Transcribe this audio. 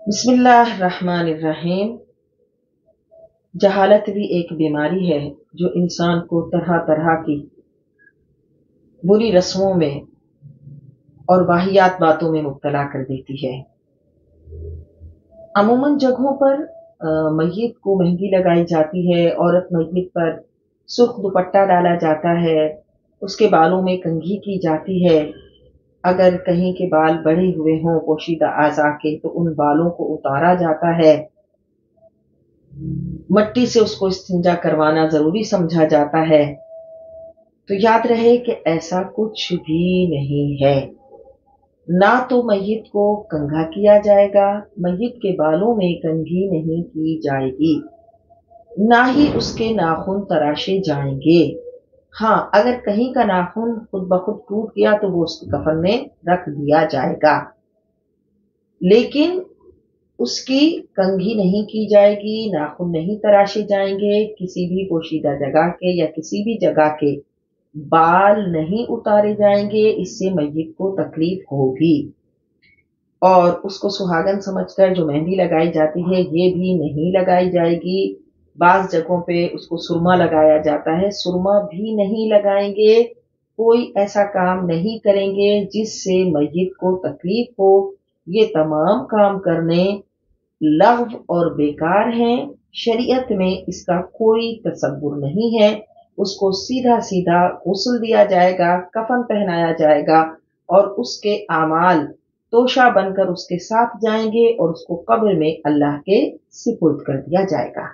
बिस्मिल्लाहिर्रहमानिर्रहीम। जहालत भी एक बीमारी है जो इंसान को तरह तरह की बुरी रस्मों में और वाहियात बातों में मुब्तला कर देती है। अमूमन जगहों पर मय्यत को मेहंदी लगाई जाती है, औरत मय्यत पर सुर्ख दुपट्टा डाला जाता है, उसके बालों में कंघी की जाती है। अगर कहीं के बाल बड़े हुए हों पोशीदा आज़ा के तो उन बालों को उतारा जाता है। मट्टी से उसको इस्तिंजा करवाना जरूरी समझा जाता है। तो याद रहे कि ऐसा कुछ भी नहीं है। ना तो मय्यत को कंघा किया जाएगा, मय्यत के बालों में कंघी नहीं की जाएगी, ना ही उसके नाखून तराशे जाएंगे। हाँ, अगर कहीं का नाखून खुद ब खुद टूट गया तो वो उसके कफन में रख दिया जाएगा, लेकिन उसकी कंघी नहीं की जाएगी, नाखून नहीं तराशे जाएंगे, किसी भी पोशीदा जगह के या किसी भी जगह के बाल नहीं उतारे जाएंगे। इससे मय्यत को तकलीफ होगी। और उसको सुहागन समझकर जो मेहंदी लगाई जाती है ये भी नहीं लगाई जाएगी। बाज जगहों पे उसको सुरमा लगाया जाता है, सुरमा भी नहीं लगाएंगे। कोई ऐसा काम नहीं करेंगे जिससे मय्यत को तकलीफ हो। ये तमाम काम करने लग़्व और बेकार हैं। शरीयत में इसका कोई तसव्वुर नहीं है। उसको सीधा सीधा गुस्ल दिया जाएगा, कफन पहनाया जाएगा और उसके आमाल तोशा बनकर उसके साथ जाएंगे और उसको कब्र में अल्लाह के सिपुर्द कर दिया जाएगा।